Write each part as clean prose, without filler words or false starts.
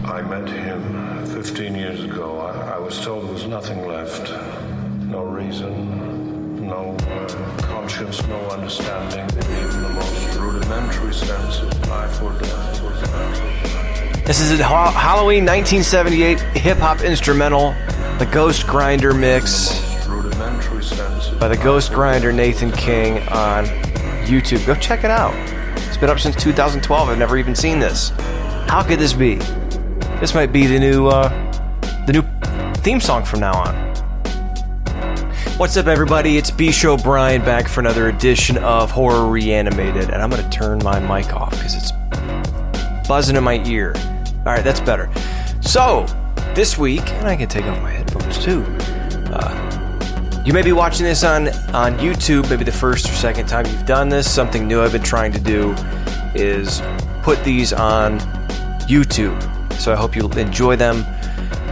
I met him 15 years ago. I was told there was nothing left. No reason, no conscience, no understanding, even the most rudimentary sense of life or death was gone. This is a Halloween 1978 hip-hop instrumental, the Ghost Grinder mix by the Ghost Grinder Nathan King on YouTube. Go check it out. It's been up since 2012. I've never even seen this. How could this be? This might be the new theme song from now on. What's up, everybody? It's B-Show Brian back for another edition of Horror Reanimated, and I'm going to turn my mic off because it's buzzing in my ear. All right, that's better. So, this week, and I can take off my headphones too. You may be watching this on YouTube, maybe the first or second time you've done this. Something new I've been trying to do is put these on YouTube. So I hope you enjoy them.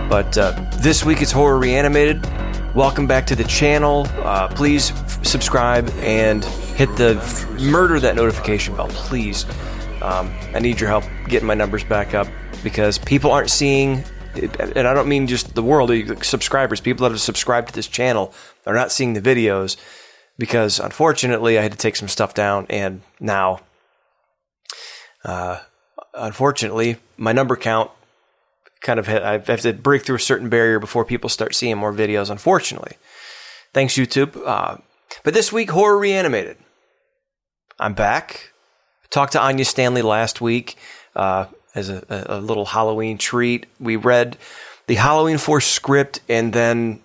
But this week it's Horror Reanimated. Welcome back to the channel. Please subscribe and murder that notification bell, please. I need your help getting my numbers back up because people aren't seeing, and I don't mean just the world, subscribers, people that have subscribed to this channel are not seeing the videos because unfortunately I had to take some stuff down, and now unfortunately my number count kind of I have to break through a certain barrier before people start seeing more videos, unfortunately. Thanks, YouTube. But this week, Horror Reanimated. I'm back. Talked to Anya Stanley last week as a little Halloween treat. We read the Halloween 4 script and then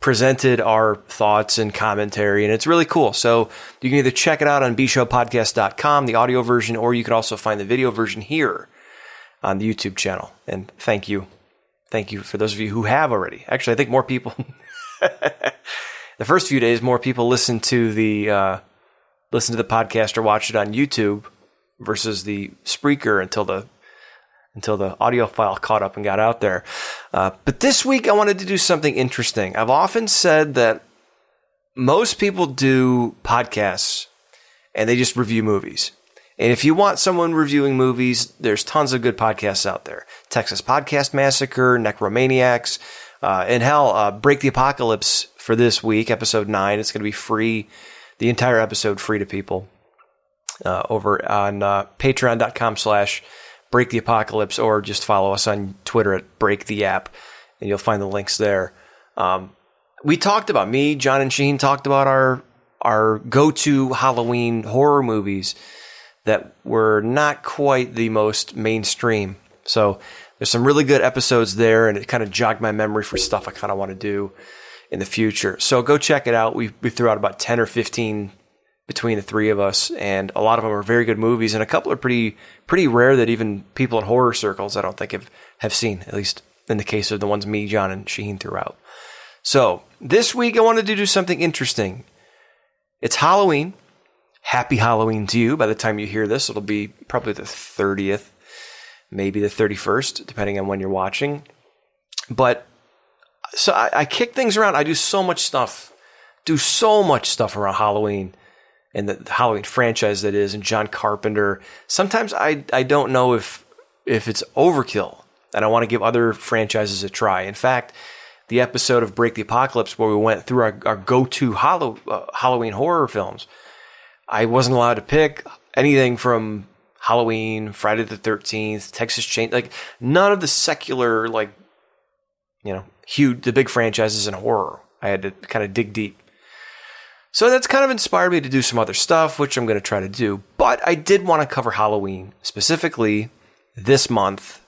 presented our thoughts and commentary, and it's really cool. So you can either check it out on bshowpodcast.com, the audio version, or you can also find the video version here on the YouTube channel. And thank you for those of you who have already. Actually, I think more people the first few days more people listen to the podcast or watch it on YouTube versus the Spreaker until the audio file caught up and got out there. But this week I wanted to do something interesting. I've often said that most people do podcasts and they just review movies. And if you want someone reviewing movies, there's tons of good podcasts out there. Texas Podcast Massacre, Necromaniacs, and hell, Break the Apocalypse for this week, episode 9. It's going to be free, the entire episode free to people over on patreon.com/breaktheapocalypse, or just follow us on Twitter at Break the App, and you'll find the links there. We talked about, John and Sheen talked about our go-to Halloween horror movies that were not quite the most mainstream. So there's some really good episodes there, and it kind of jogged my memory for stuff I kind of want to do in the future. So go check it out. We threw out about 10 or 15 between the three of us, and a lot of them are very good movies, and a couple are pretty rare that even people in horror circles I don't think have seen, at least in the case of the ones me, John, and Sheen threw out. So this week I wanted to do something interesting. It's Halloween. Happy Halloween to you. By the time you hear this, it'll be probably the 30th, maybe the 31st, depending on when you're watching. But so I kick things around. I do so much stuff around Halloween and the Halloween franchise that is, and John Carpenter. Sometimes I don't know if it's overkill, and I want to give other franchises a try. In fact, the episode of Break the Apocalypse where we went through our go-to Halloween horror films, I wasn't allowed to pick anything from Halloween, Friday the 13th, Texas Chain, like none of the secular, huge, the big franchises in horror. I had to kind of dig deep. So that's kind of inspired me to do some other stuff, which I'm going to try to do. But I did want to cover Halloween specifically this month.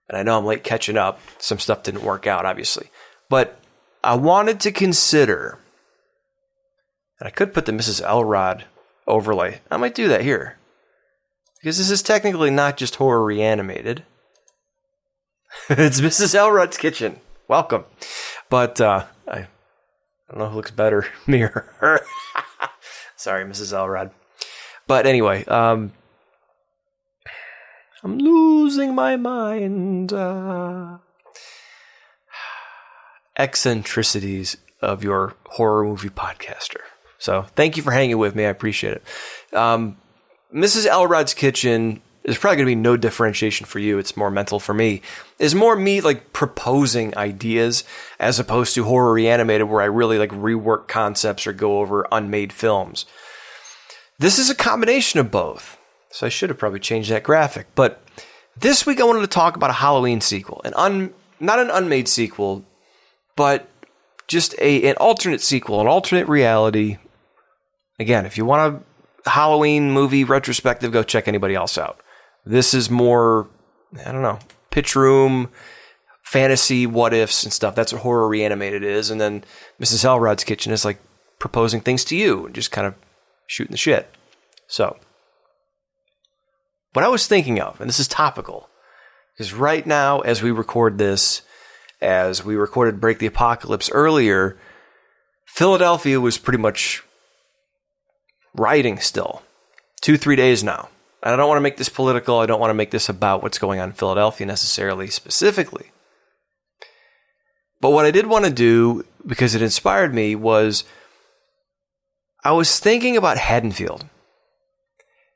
And I know I'm late catching up. Some stuff didn't work out, obviously. But I wanted to consider, and I could put the Mrs. Elrod overlay. I might do that here, because this is technically not just Horror Reanimated. It's Mrs. Elrod's kitchen. Welcome. But I don't know who looks better, me or her. Sorry, Mrs. Elrod. But anyway, I'm losing my mind. Eccentricities of your horror movie podcaster. So thank you for hanging with me. I appreciate it. Mrs. Elrod's Kitchen there's probably going to be no differentiation for you. It's more mental for me. Is more me like proposing ideas as opposed to horror reanimated, where I really like rework concepts or go over unmade films. This is a combination of both. So I should have probably changed that graphic. But this week I wanted to talk about a Halloween sequel. Not an unmade sequel, but just an alternate sequel, an alternate reality. Again, if you want a Halloween movie retrospective, go check anybody else out. This is more, I don't know, pitch room, fantasy, what ifs and stuff. That's what horror reanimated is. And then Mrs. Elrod's Kitchen is like proposing things to you and just kind of shooting the shit. So, what I was thinking of, and this is topical, because right now, as we record this, as we recorded Break the Apocalypse earlier, Philadelphia was pretty much rioting still. 2-3 days now. And I don't want to make this political. I don't want to make this about what's going on in Philadelphia necessarily, specifically. But what I did want to do, because it inspired me, was I was thinking about Haddonfield.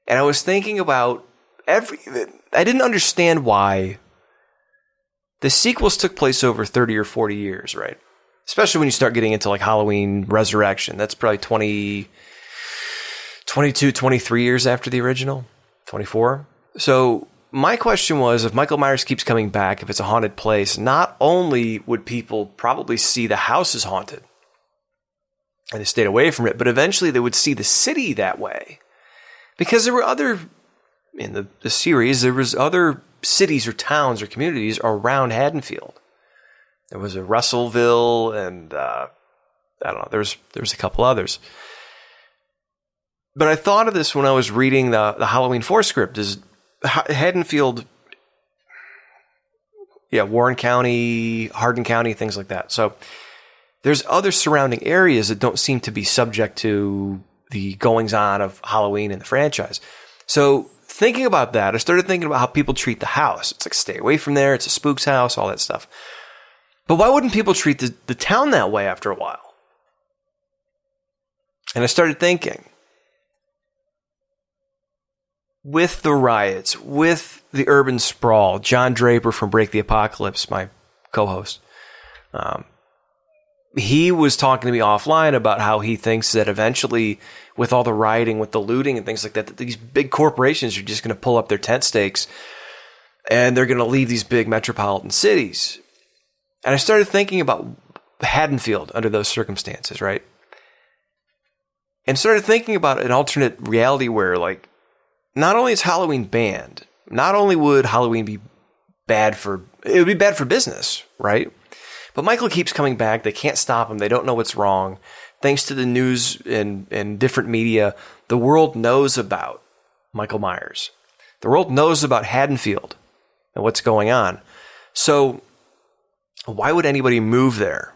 And I was thinking about I didn't understand why the sequels took place over 30 or 40 years, right? Especially when you start getting into like Halloween Resurrection. That's probably 22, 23 years after the original. 24. So my question was, if Michael Myers keeps coming back, if it's a haunted place, not only would people probably see the house as haunted and they stayed away from it, but eventually they would see the city that way. Because there were other, in the series, there was other cities or towns or communities around Haddonfield. There was a Russellville and, I don't know, there was a couple others. But I thought of this when I was reading the Halloween 4 script, is Haddonfield, Warren County, Hardin County, things like that. So there's other surrounding areas that don't seem to be subject to the goings-on of Halloween in the franchise. So thinking about that, I started thinking about how people treat the house. It's like, stay away from there, it's a spook's house, all that stuff. But why wouldn't people treat the town that way after a while? And I started thinking, with the riots, with the urban sprawl, John Draper from Break the Apocalypse, my co-host, he was talking to me offline about how he thinks that eventually, with all the rioting, with the looting and things like that, that these big corporations are just going to pull up their tent stakes and they're going to leave these big metropolitan cities. And I started thinking about Haddonfield under those circumstances, right? And started thinking about an alternate reality where, like, not only is Halloween banned, not only would Halloween be it would be bad for business, right? But Michael keeps coming back. They can't stop him. They don't know what's wrong. Thanks to the news and different media, the world knows about Michael Myers. The world knows about Haddonfield and what's going on. So why would anybody move there?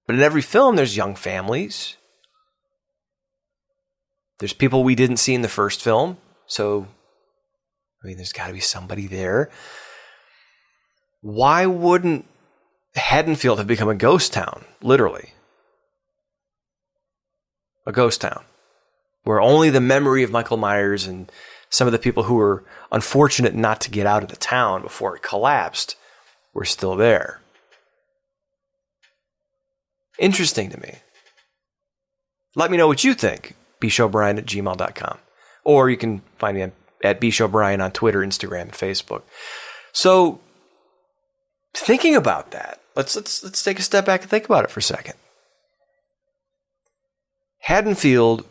But in every film, there's young families. There's people we didn't see in the first film. So, I mean, there's got to be somebody there. Why wouldn't Haddonfield have become a ghost town? Literally. A ghost town. Where only the memory of Michael Myers and some of the people who were unfortunate not to get out of the town before it collapsed were still there. Interesting to me. Let me know what you think. bshowbrian@gmail.com. Or you can find me at bshowbrian on Twitter, Instagram, and Facebook. So, thinking about that, let's take a step back and think about it for a second. Haddonfield,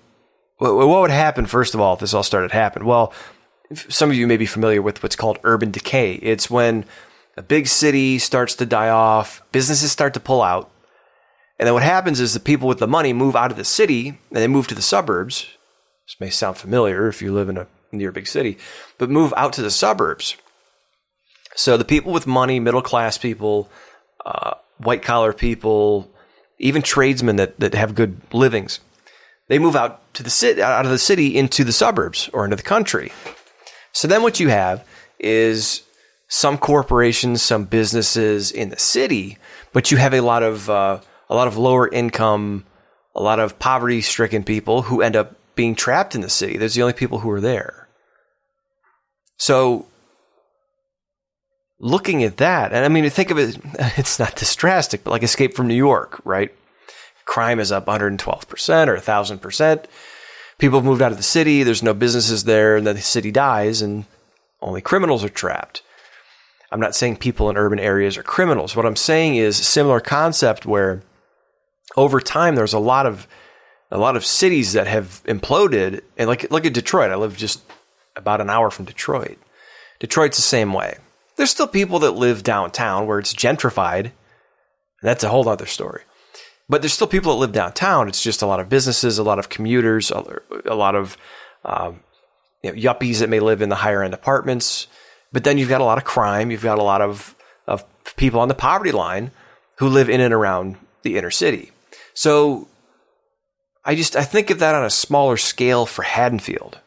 what would happen, first of all, if this all started to happen? Well, some of you may be familiar with what's called urban decay. It's when a big city starts to die off, businesses start to pull out, and then what happens is the people with the money move out of the city and they move to the suburbs. This may sound familiar if you live near a big city, but move out to the suburbs. So the people with money, middle class people, white collar people, even tradesmen that have good livings, they move out of the city into the suburbs or into the country. So then what you have is some corporations, some businesses in the city, but you have a lot of lower income, a lot of poverty-stricken people who end up being trapped in the city. There's the only people who are there. So looking at that, and I mean, think of it, it's not this drastic, but like Escape from New York, right? Crime is up 112% or 1,000%. People have moved out of the city. There's no businesses there, and then the city dies, and only criminals are trapped. I'm not saying people in urban areas are criminals. What I'm saying is a similar concept where over time there's a lot of cities that have imploded. And look at Detroit. I live just about an hour from Detroit. Detroit's the same way. There's still people that live downtown where it's gentrified. And that's a whole other story. But there's still people that live downtown. It's just a lot of businesses, a lot of commuters, a lot of yuppies that may live in the higher end apartments. But then you've got a lot of crime. You've got a lot of people on the poverty line who live in and around the inner city. So I think of that on a smaller scale for Haddonfield.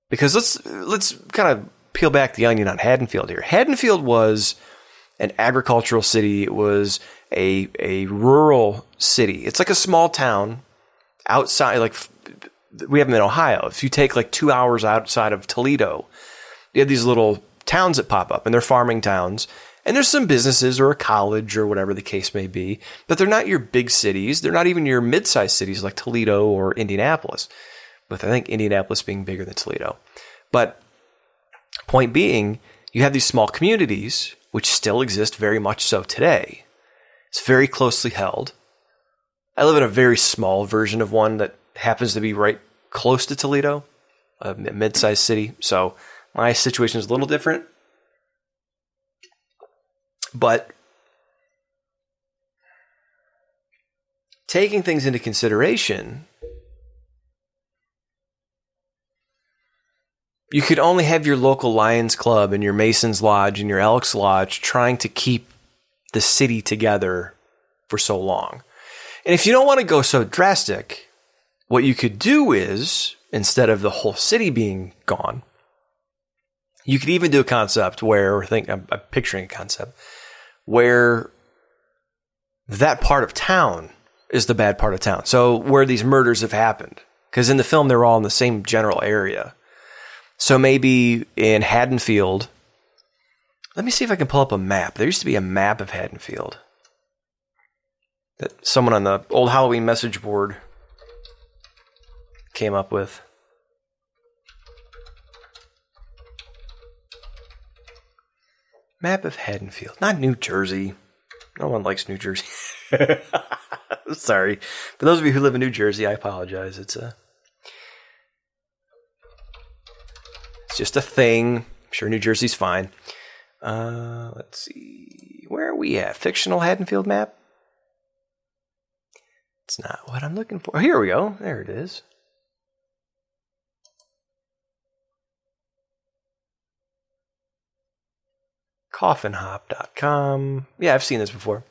Because let's kind of peel back the onion on Haddonfield here. Haddonfield was an agricultural city. It was a rural city. It's like a small town outside, like we have them in Ohio. If you take like 2 hours outside of Toledo, you have these little towns that pop up, and they're farming towns. And there's some businesses or a college or whatever the case may be, but they're not your big cities. They're not even your mid-sized cities like Toledo or Indianapolis, with I think Indianapolis being bigger than Toledo. But point being, you have these small communities, which still exist very much so today. It's very closely held. I live in a very small version of one that happens to be right close to Toledo, a mid-sized city. So my situation is a little different. But taking things into consideration, you could only have your local Lions Club and your Mason's Lodge and your Elks Lodge trying to keep the city together for so long. And if you don't want to go so drastic, what you could do is, instead of the whole city being gone, you could even do a concept where, I'm picturing a concept, where that part of town is the bad part of town. So where these murders have happened. Because in the film, they're all in the same general area. So maybe in Haddonfield, let me see if I can pull up a map. There used to be a map of Haddonfield that someone on the old Halloween message board came up with. Map of Haddonfield. Not New Jersey. No one likes New Jersey. Sorry. For those of you who live in New Jersey, I apologize. It's just a thing. I'm sure New Jersey's fine. Let's see. Where are we at? Fictional Haddonfield map? It's not what I'm looking for. Oh, here we go. There it is. Coffinhop.com. Yeah, I've seen this before.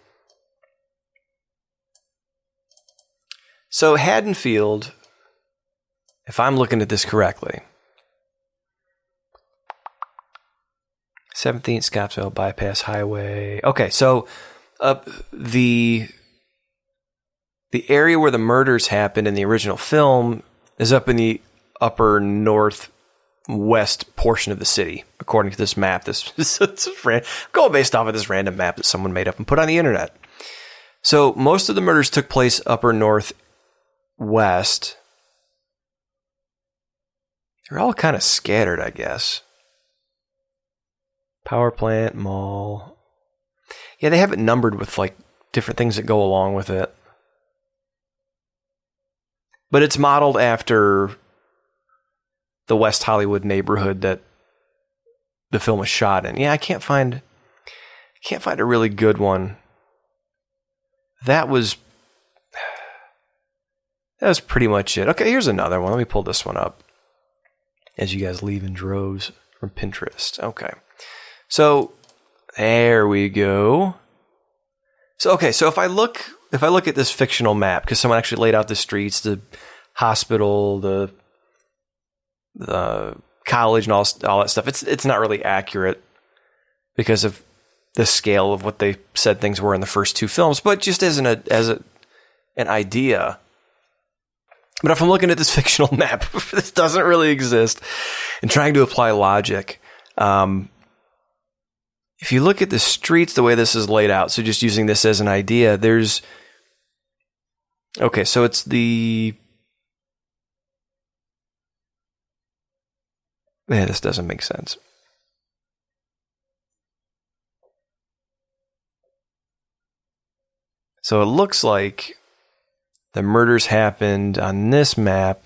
So Haddonfield, if I'm looking at this correctly, 17th Scottsdale Bypass Highway. Okay, so the area where the murders happened in the original film is up in the upper northwest portion of the city, according to this map. Going based off of this random map that someone made up and put on the internet. So most of the murders took place upper northwest. They're all kind of scattered, I guess. Power plant, mall. Yeah, they have it numbered with like different things that go along with it. But it's modeled after the West Hollywood neighborhood that the film was shot in. Yeah, I can't find a really good one. That was pretty much it. Okay, here's another one. Let me pull this one up as you guys leave in droves from Pinterest. Okay. So there we go. So if I look at this fictional map, because someone actually laid out the streets, the hospital, the college, and all that stuff, it's not really accurate because of the scale of what they said things were in the first two films. But just as an idea, But if I'm looking at this fictional map, this doesn't really exist, and trying to apply logic, if you look at the streets, the way this is laid out, so just using this as an idea, okay, so it's this doesn't make sense. So it looks like the murders happened on this map.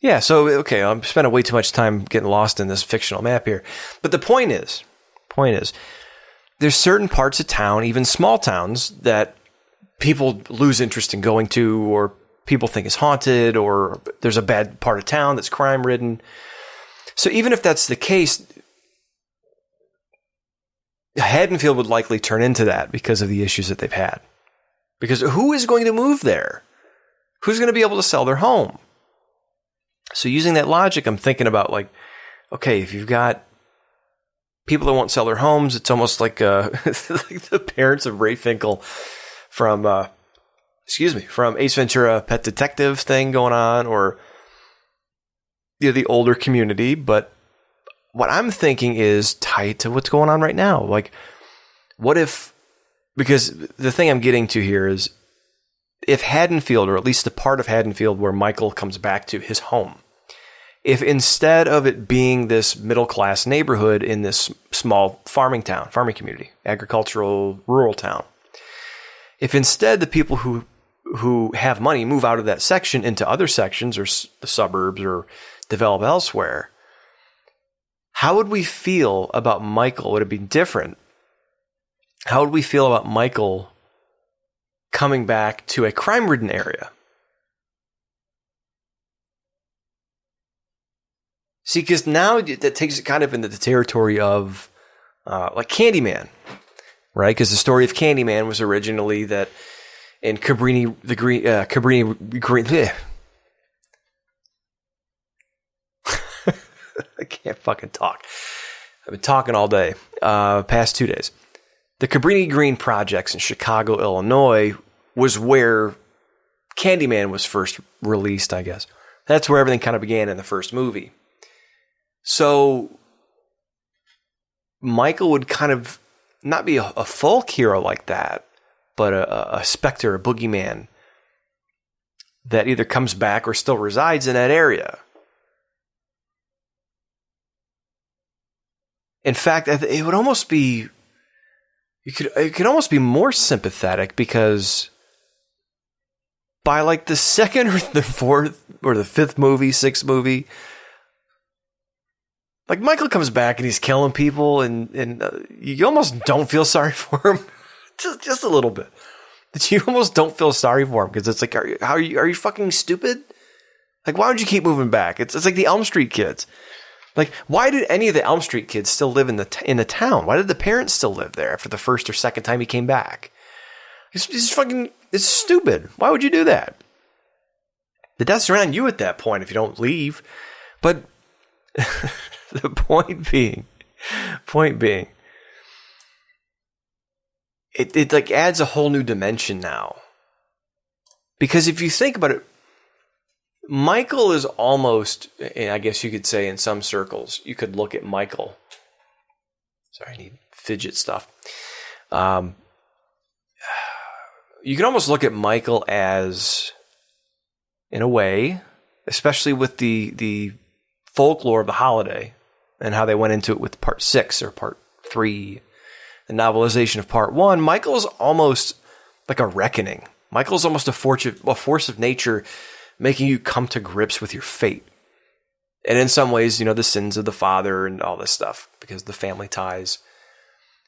Yeah, so, okay, I'm spending way too much time getting lost in this fictional map here. But the point is, there's certain parts of town, even small towns, that people lose interest in going to, or people think is haunted, or there's a bad part of town that's crime-ridden. So even if that's the case, Haddonfield would likely turn into that because of the issues that they've had. Because who is going to move there? Who's going to be able to sell their home? So using that logic, I'm thinking about, like, okay, if you've got people that won't sell their homes, it's almost like, like the parents of Ray Finkel from Ace Ventura Pet Detective thing going on, or the older community. But what I'm thinking is tied to what's going on right now. Like, what if, because the thing I'm getting to here is, if Haddonfield, or at least the part of Haddonfield where Michael comes back to his home, if instead of it being this middle-class neighborhood in this small farming community, agricultural, rural town, if instead the people who have money move out of that section into other sections, or the suburbs, or develop elsewhere, how would we feel about Michael? Would it be different? How would we feel about Michael coming back to a crime-ridden area? See, because now that takes it kind of into the territory of like Candyman, right? Because the story of Candyman was originally that in Cabrini Green. I can't fucking talk. I've been talking all day, past 2 days. The Cabrini Green projects in Chicago, Illinois, was where Candyman was first released, I guess. That's where everything kind of began in the first movie. So Michael would kind of not be a folk hero like that, but a specter, a boogeyman that either comes back or still resides in that area. In fact, it would almost be, it could almost be more sympathetic, because by like the second or the fourth or the fifth movie, sixth movie, like Michael comes back and he's killing people, and you almost don't feel sorry for him, just a little bit. But you almost don't feel sorry for him, because it's like, are you fucking stupid? Like, why would you keep moving back? It's like the Elm Street kids. Like, why did any of the Elm Street kids still live in the town? Why did the parents still live there after the first or second time he came back? It's stupid. Why would you do that? The death's around you at that point if you don't leave. But the point being, it like adds a whole new dimension now. Because if you think about it, Michael is almost, I guess you could say in some circles, you could look at Michael. Sorry, I need fidget stuff. You can almost look at Michael as, in a way, especially with the folklore of the holiday and how they went into it with part 6 or part 3, the novelization of part 1, Michael's almost like a reckoning. Michael's almost a force of nature, making you come to grips with your fate. And in some ways, the sins of the father and all this stuff, because of the family ties.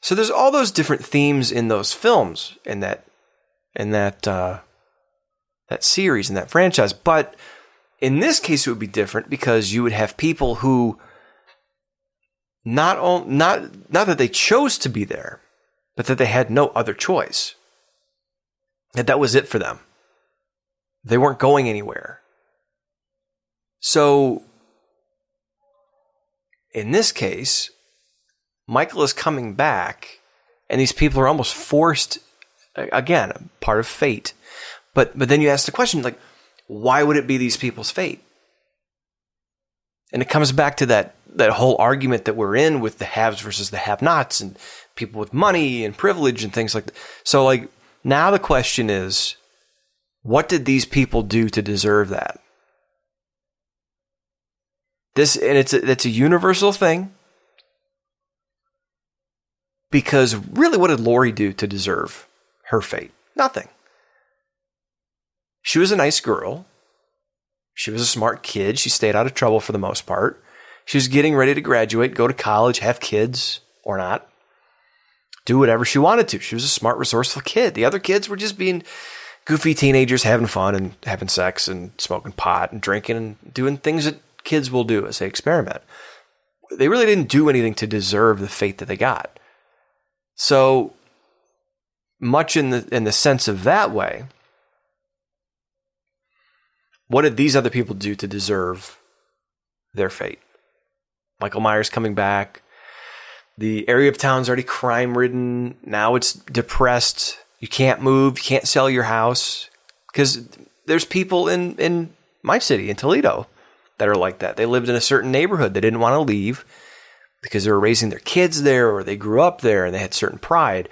So there's all those different themes in those films, in that series, in that franchise. But in this case, it would be different, because you would have people who not that they chose to be there, but that they had no other choice. That was it for them. They weren't going anywhere. So, in this case, Michael is coming back, and these people are almost forced, again, part of fate. But then you ask the question, like, why would it be these people's fate? And it comes back to that whole argument that we're in with the haves versus the have-nots and people with money and privilege and things like that. So like now the question is, what did these people do to deserve that? It's a universal thing. Because really, what did Lori do to deserve her fate? Nothing. She was a nice girl. She was a smart kid. She stayed out of trouble for the most part. She was getting ready to graduate, go to college, have kids or not. Do whatever she wanted to. She was a smart, resourceful kid. The other kids were just being goofy teenagers having fun and having sex and smoking pot and drinking and doing things that kids will do as they experiment. They really didn't do anything to deserve the fate that they got. So much in the sense of that way, what did these other people do to deserve their fate? Michael Myers coming back. The area of town's already crime-ridden. Now it's depressed. You can't move. You can't sell your house. Because there's people in my city, in Toledo, that are like that. They lived in a certain neighborhood. They didn't want to leave because they were raising their kids there or they grew up there and they had certain pride.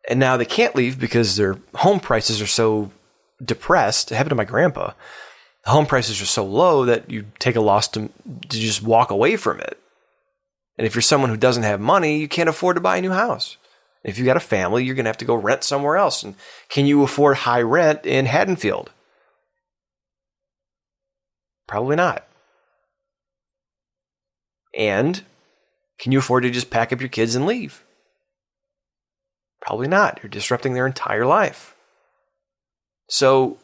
And now they can't leave because their home prices are so depressed. It happened to my grandpa. The home prices are so low that you take a loss to just walk away from it. And if you're someone who doesn't have money, you can't afford to buy a new house. If you've got a family, you're going to have to go rent somewhere else. And can you afford high rent in Haddonfield? Probably not. And can you afford to just pack up your kids and leave? Probably not. You're disrupting their entire life. So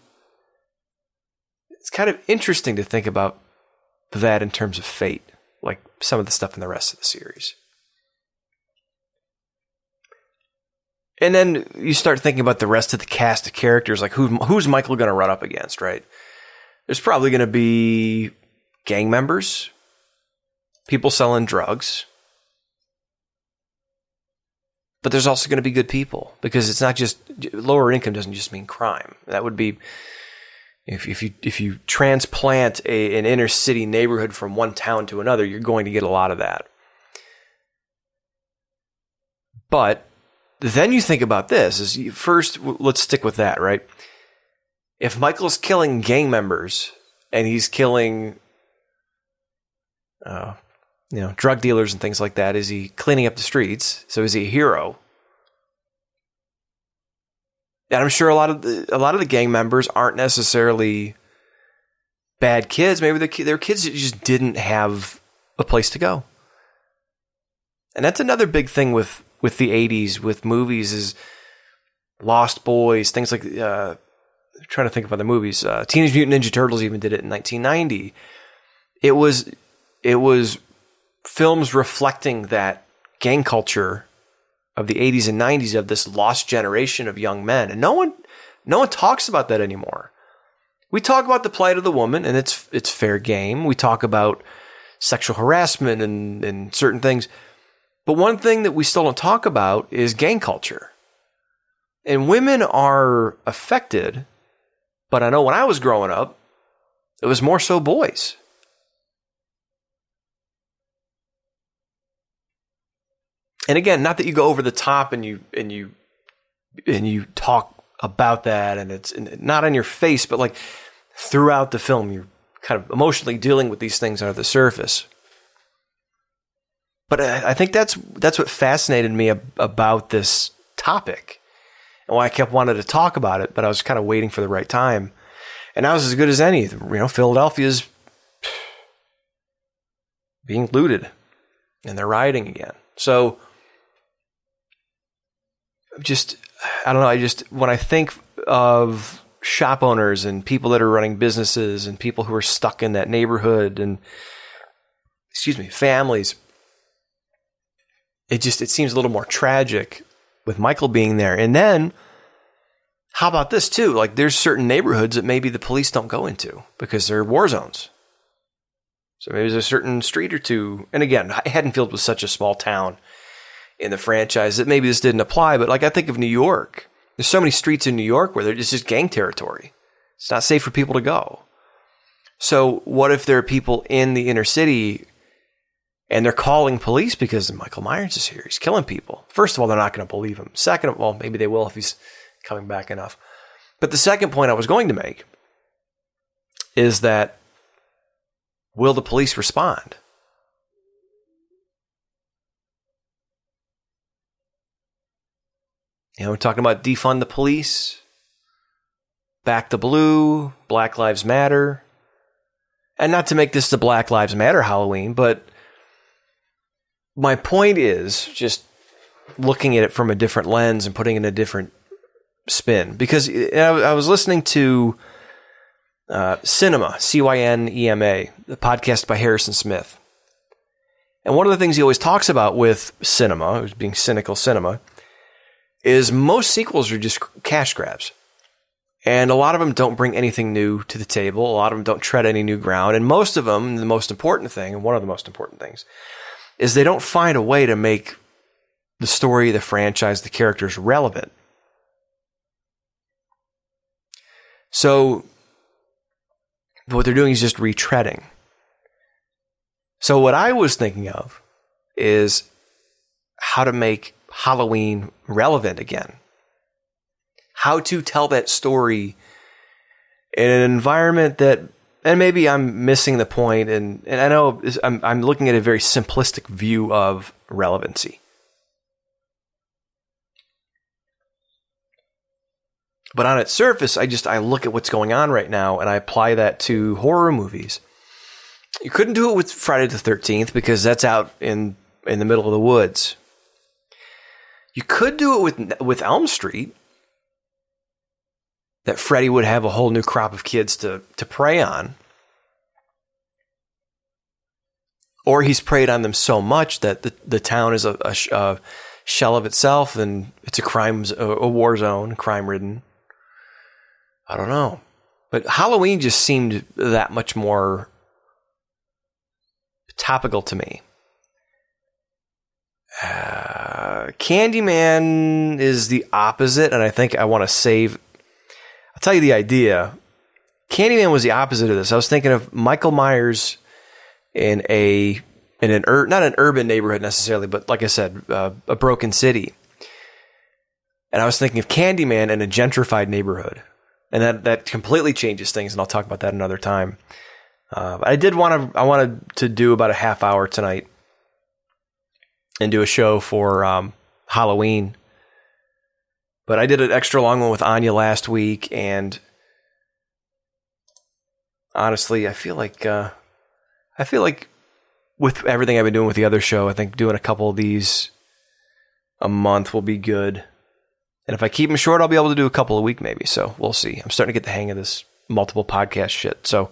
it's kind of interesting to think about that in terms of fate, like some of the stuff in the rest of the series. And then you start thinking about the rest of the cast of characters, like who's Michael going to run up against, right? There's probably going to be gang members, people selling drugs, but there's also going to be good people, because it's not just lower income doesn't just mean crime. That would be if you transplant an inner city neighborhood from one town to another, you're going to get a lot of that. But then you think about this, first, let's stick with that, right? If Michael's killing gang members and he's killing, drug dealers and things like that, is he cleaning up the streets? So is he a hero? And I'm sure a lot of the gang members aren't necessarily bad kids. Maybe they're kids that just didn't have a place to go. And that's another big thing with the 80s, with movies, is Lost Boys, things like, I'm trying to think of other movies. Teenage Mutant Ninja Turtles even did it in 1990. It was films reflecting that gang culture of the 80s and 90s, of this lost generation of young men. And no one talks about that anymore. We talk about the plight of the woman, and it's fair game. We talk about sexual harassment and certain things. But one thing that we still don't talk about is gang culture. And women are affected, but I know when I was growing up, it was more so boys. And again, not that you go over the top and you talk about that, and it's not on your face, but like throughout the film, you're kind of emotionally dealing with these things under the surface. But I think that's what fascinated me about this topic, and why I kept wanting to talk about it, but I was kind of waiting for the right time. And now it's as good as any. Philadelphia's being looted, and they're rioting again. So I don't know, when I think of shop owners and people that are running businesses and people who are stuck in that neighborhood and, families, it seems a little more tragic with Michael being there. And then, how about this too? Like, there's certain neighborhoods that maybe the police don't go into because they're war zones. So maybe there's a certain street or two. And again, Haddonfield was such a small town in the franchise that maybe this didn't apply. But like, I think of New York. There's so many streets in New York where it's just gang territory. It's not safe for people to go. So what if there are people in the inner city and they're calling police because Michael Myers is here? He's killing people. First of all, they're not going to believe him. Second of all, maybe they will if he's coming back enough. But the second point I was going to make is that, will the police respond? We're talking about defund the police, back the blue, Black Lives Matter. And not to make this the Black Lives Matter Halloween, but my point is just looking at it from a different lens and putting it in a different spin. Because I was listening to Cinema, Cynema, the podcast by Harrison Smith. And one of the things he always talks about with cinema, being cynical cinema, is most sequels are just cash grabs. And a lot of them don't bring anything new to the table. A lot of them don't tread any new ground. And most of them, the most important thing, and one of the most important things, is they don't find a way to make the story, the franchise, the characters relevant. So what they're doing is just retreading. So what I was thinking of is how to make Halloween relevant again. How to tell that story in an environment that, and maybe I'm missing the point, and I know I'm looking at a very simplistic view of relevancy. But on its surface, I look at what's going on right now and I apply that to horror movies. You couldn't do it with Friday the 13th because that's out in the middle of the woods. You could do it with Elm Street. That Freddy would have a whole new crop of kids to prey on. Or he's preyed on them so much that the town is a shell of itself and it's a war zone, crime-ridden. I don't know. But Halloween just seemed that much more topical to me. Candyman is the opposite, and I think I want to save... I'll tell you the idea. Candyman was the opposite of this. I was thinking of Michael Myers in not an urban neighborhood necessarily, but like I said, a broken city. And I was thinking of Candyman in a gentrified neighborhood. And that completely changes things, and I'll talk about that another time. I wanted to do about a half hour tonight and do a show for Halloween. But I did an extra long one with Anya last week, and honestly, I feel like with everything I've been doing with the other show, I think doing a couple of these a month will be good. And if I keep them short, I'll be able to do a couple a week maybe. So we'll see. I'm starting to get the hang of this multiple podcast shit. So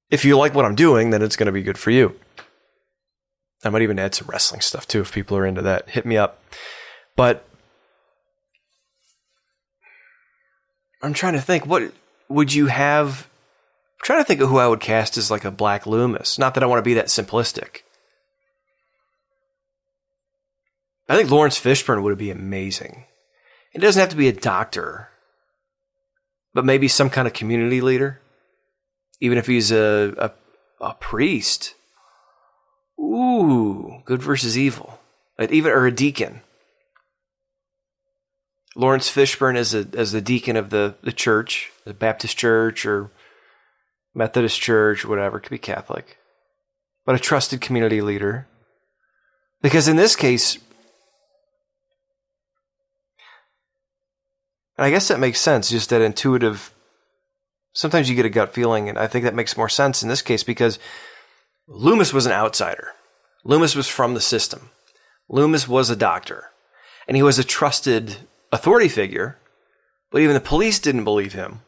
if you like what I'm doing, then it's going to be good for you. I might even add some wrestling stuff too if people are into that. Hit me up. But I'm trying to think, what would you have? I'm trying to think of who I would cast as like a Black Loomis. Not that I want to be that simplistic. I think Lawrence Fishburne would be amazing. It doesn't have to be a doctor, but maybe some kind of community leader. Even if he's a priest. Ooh, good versus evil. Or a deacon. Lawrence Fishburne as the deacon of the church, the Baptist church or Methodist church or whatever. It could be Catholic. But a trusted community leader. Because in this case, and I guess that makes sense, just that intuitive, sometimes you get a gut feeling, and I think that makes more sense in this case because Loomis was an outsider. Loomis was from the system. Loomis was a doctor. And he was a trusted authority figure, but even the police didn't believe him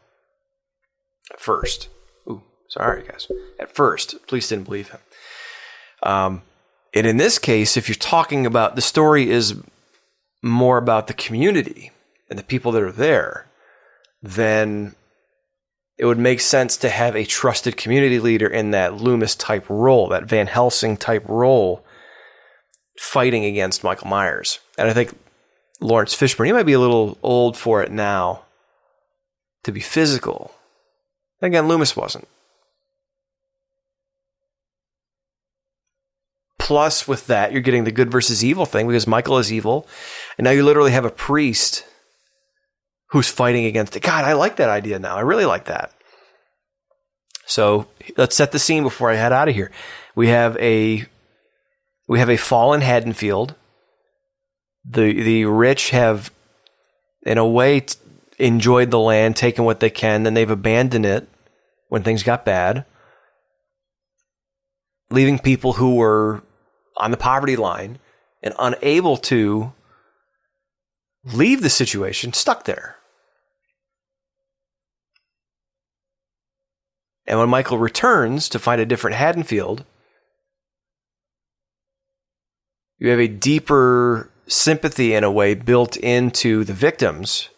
at first. Ooh, sorry, guys. At first, police didn't believe him. And in this case, if you're talking about, the story is more about the community and the people that are there, then it would make sense to have a trusted community leader in that Loomis type role, that Van Helsing type role, fighting against Michael Myers. And I think Lawrence Fishburne, he might be a little old for it now, to be physical. Again, Loomis wasn't. Plus, with that, you're getting the good versus evil thing because Michael is evil. And now you literally have a priest who's fighting against it. God, I like that idea now. I really like that. So let's set the scene before I head out of here. We have a fallen Haddonfield. The rich have, in a way, enjoyed the land, taken what they can, then they've abandoned it when things got bad, leaving people who were on the poverty line and unable to leave the situation stuck there. And when Michael returns to find a different Haddonfield, you have a deeper sympathy, in a way, built into the victims.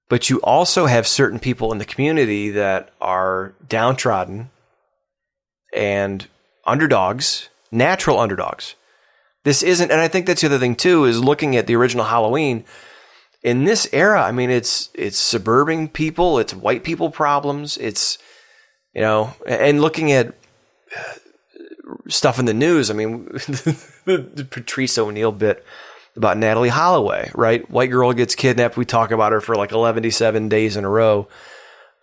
But you also have certain people in the community that are downtrodden and underdogs, natural underdogs. This isn't, and I think that's the other thing too, is looking at the original Halloween. In this era, I mean, it's suburban people, it's white people problems, it's, and looking at stuff in the news. I mean, the Patrice O'Neill bit about Natalie Holloway, right? White girl gets kidnapped. We talk about her for like 11 days in a row.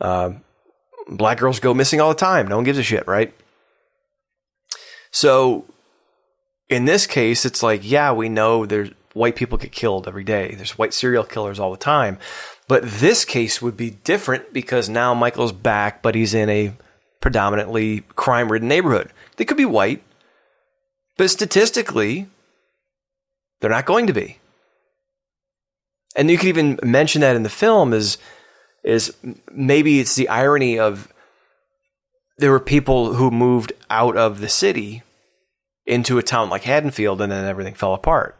Black girls go missing all the time. No one gives a shit, right? So in this case, it's like, yeah, we know there's white people get killed every day. There's white serial killers all the time. But this case would be different because now Michael's back, but he's in a predominantly crime-ridden neighborhood. They could be white, but statistically, they're not going to be. And you could even mention that in the film is maybe it's the irony of there were people who moved out of the city into a town like Haddonfield, and then everything fell apart.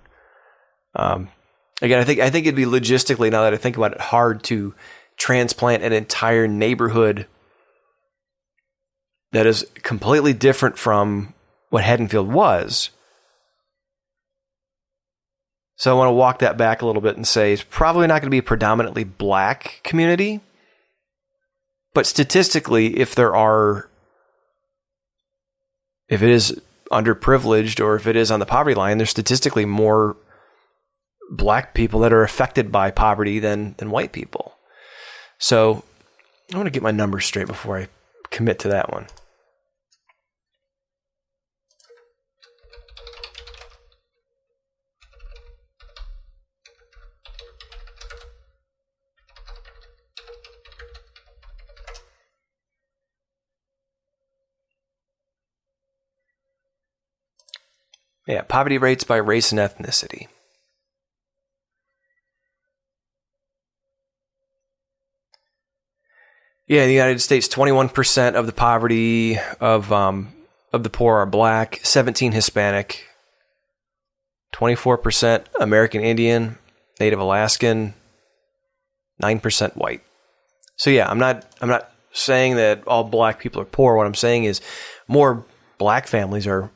Again, I think it'd be logistically, now that I think about it, hard to transplant an entire neighborhood that is completely different from what Haddonfield was. So I want to walk that back a little bit and say it's probably not going to be a predominantly black community. But statistically, if it is underprivileged or if it is on the poverty line, there's statistically more black people that are affected by poverty than white people. So I want to get my numbers straight before I commit to that one. Yeah, poverty rates by race and ethnicity. Yeah, in the United States, 21% of the poverty of the poor are black, 17% Hispanic, 24% American Indian, Native Alaskan, 9% white. So yeah, I'm not saying that all black people are poor. What I'm saying is more black families are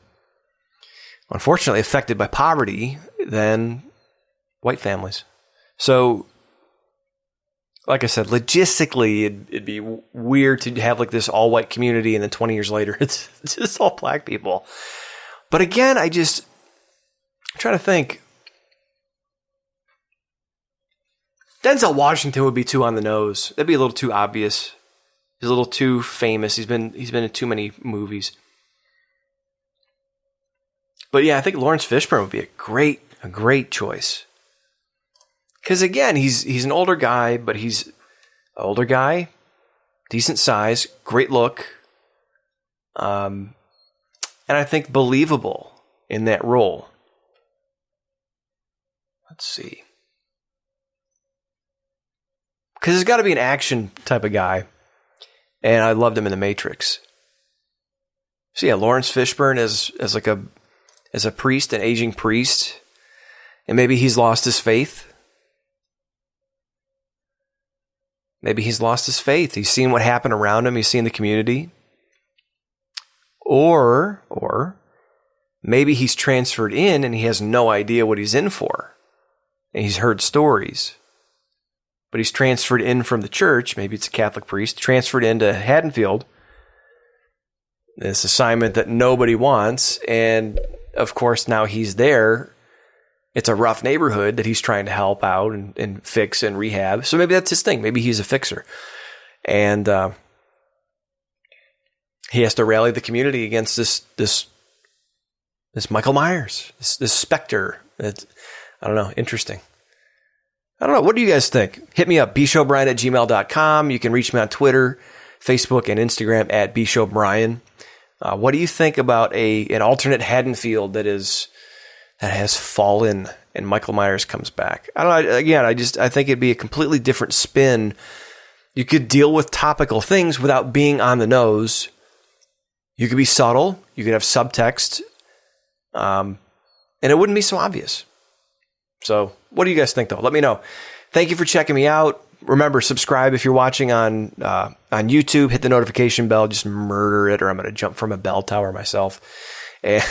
unfortunately affected by poverty than white families. So, like I said, logistically, it'd be weird to have like this all-white community, and then 20 years later, it's just all black people. But again, I'm trying to think. Denzel Washington would be too on the nose. That'd be a little too obvious. He's a little too famous. He's been in too many movies. But yeah, I think Lawrence Fishburne would be a great choice. Because again, he's an older guy, but he's an older guy, decent size, great look, and I think believable in that role. Let's see. Because there's got to be an action type of guy, and I loved him in The Matrix. So yeah, Lawrence Fishburne as a priest, an aging priest, and maybe he's lost his faith. Maybe he's lost his faith. He's seen what happened around him. He's seen the community. Or maybe he's transferred in and he has no idea what he's in for. And he's heard stories. but he's transferred in from the church. Maybe it's a Catholic priest transferred into Haddonfield. This assignment that nobody wants. And of course, now he's there. It's a rough neighborhood that he's trying to help out and fix and rehab. So maybe that's his thing. Maybe he's a fixer. And he has to rally the community against this Michael Myers, this specter. It's, I don't know, interesting. I don't know. What do you guys think? Hit me up, bshowbrian@gmail.com. You can reach me on Twitter, Facebook, and Instagram at bshowbrian. What do you think about an alternate Haddonfield that has fallen and Michael Myers comes back? I don't know. Again, I think it'd be a completely different spin. You could deal with topical things without being on the nose. You could be subtle. You could have subtext. And it wouldn't be so obvious. So what do you guys think, though? Let me know. Thank you for checking me out. Remember, subscribe if you're watching on YouTube. Hit the notification bell. Just murder it, or I'm going to jump from a bell tower myself. And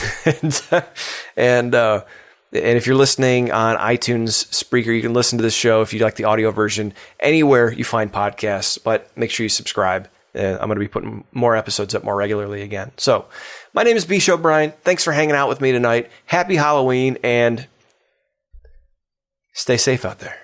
if you're listening on iTunes, Spreaker, you can listen to this show if you like the audio version anywhere you find podcasts. But make sure you subscribe. I'm going to be putting more episodes up more regularly again. So my name is B. Show Brian. Thanks for hanging out with me tonight. Happy Halloween, and stay safe out there.